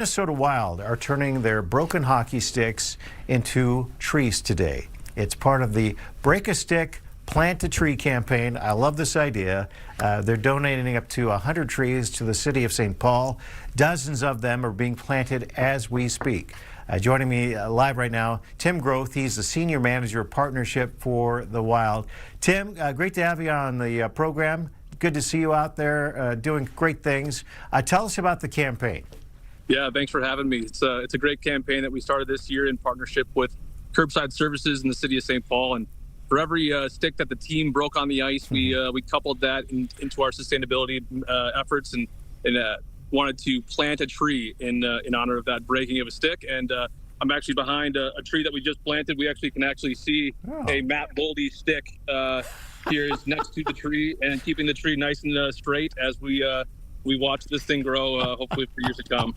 Minnesota Wild are turning their broken hockey sticks into trees today. It's part of the Break a Stick, Plant a Tree campaign. I love this idea. They're donating up to 100 trees to the city of St. Paul. Dozens of them are being planted as we speak. Joining me live right now, Tim Groth. He's the Senior Manager of Partnership for the Wild. Tim, great to have you on the program. Good to see you out there doing great things. Tell us about the campaign. Yeah, thanks for having me. It's a great campaign that we started this year in partnership with Curbside Services in the city of St. Paul. And for every stick that the team broke on the ice, we coupled that into our sustainability efforts and wanted to plant a tree in honor of that breaking of a stick. And I'm actually behind a tree that we just planted. We can see a Matt Boldy stick here is next to the tree and keeping the tree nice and straight as we watch this thing grow, hopefully for years to come.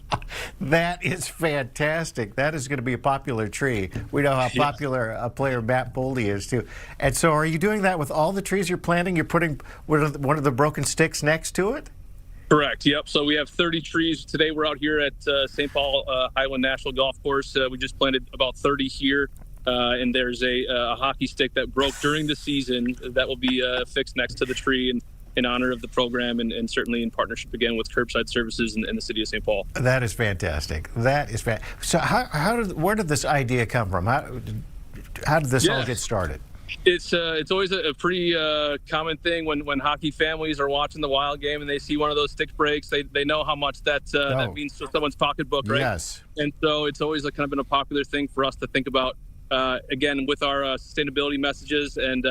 That is fantastic. That is going to be a popular tree. We know how popular a player Matt Boldy is, too. And so are you doing that with all the trees you're planting? You're putting one of the broken sticks next to it? Correct. Yep. So we have 30 trees. Today we're out here at St. Paul Highland National Golf Course. We just planted about 30 here. And there's a hockey stick that broke during the season that will be fixed next to the tree in honor of the program and certainly in partnership again with Curbside Services and the city of St. Paul. That is fantastic. That is fantastic. So where did this idea come from? How did this all get started? It's always a pretty common thing when hockey families are watching the Wild game and they see one of those stick breaks. They know how much that means to someone's pocketbook, right? Yes. And so it's always kind of been a popular thing for us to think about. Again, with our sustainability messages and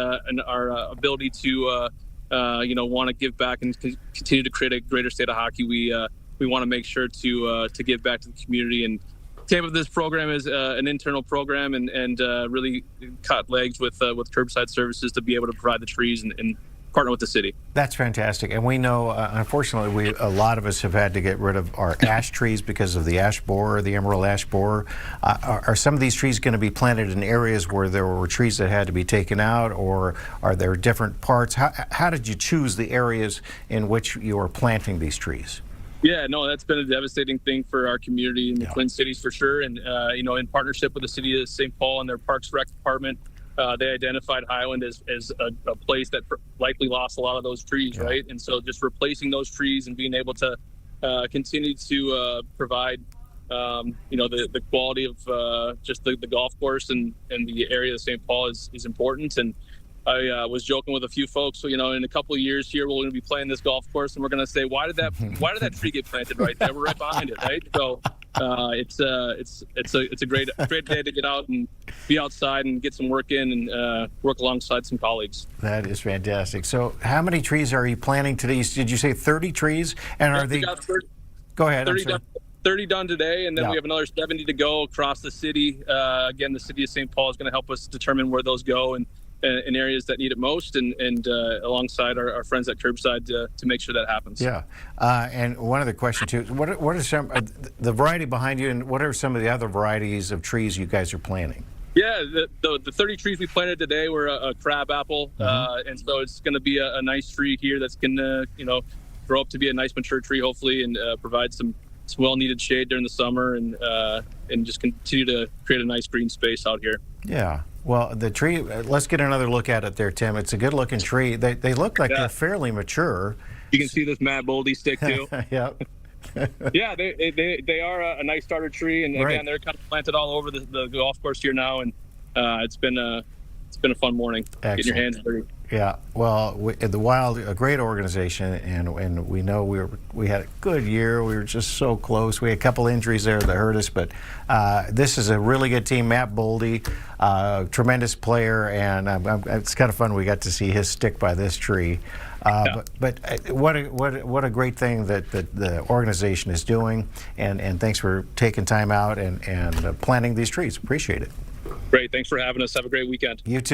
our ability to want to give back and continue to create a greater state of hockey, we want to make sure to give back to the community. And came of this program is an internal program and really cut legs with Curbside Services to be able to provide the trees and partner with the city. That's fantastic. And we know, unfortunately, a lot of us have had to get rid of our ash trees because of the ash borer, the emerald ash borer. Are some of these trees going to be planted in areas where there were trees that had to be taken out, or are there different parts? How did you choose the areas in which you are planting these trees? Yeah, no, that's been a devastating thing for our community in the Twin Cities for sure. And, in partnership with the city of St. Paul and their Parks Rec Department, they identified Highland as a place that likely lost a lot of those trees, right? And so just replacing those trees and being able to continue to provide, the quality of just the golf course and the area of St. Paul is important. And I was joking with a few folks, in a couple of years here, we're going to be playing this golf course and we're going to say, why did that tree get planted right there? We're right behind it, right? So it's a great day to get out and be outside and get some work in and work alongside some colleagues. That is fantastic. So how many trees are you planting today? Did you say 30 trees? And are they? Go ahead. 30 done today, and then we have another 70 to go across the city. Again, the city of St. Paul is going to help us determine where those go and in areas that need it most, and alongside our friends at Curbside to make sure that happens. Yeah, and one other question too: what are some the variety behind you, and what are some of the other varieties of trees you guys are planting? Yeah, the 30 trees we planted today were a crab apple, and so it's going to be a nice tree here that's going to grow up to be a nice mature tree, hopefully, and provide some well-needed shade during the summer and just continue to create a nice green space out here. Yeah. Well, the tree, let's get another look at it there, Tim. It's a good-looking tree. They look like they're fairly mature. You can see this Matt Boldy stick, too. Yep. Yeah, they are a nice starter tree, and again, they're kind of planted all over the golf course here now, and it's been a fun morning. Excellent. Getting your hands dirty. Yeah, well, the Wild, a great organization, and we know we had a good year. We were just so close. We had a couple injuries there that hurt us, but this is a really good team. Matt Boldy, tremendous player, and it's kind of fun. We got to see his stick by this tree. But what a great thing that the organization is doing, and thanks for taking time out and planting these trees. Appreciate it. Great, thanks for having us. Have a great weekend. You too.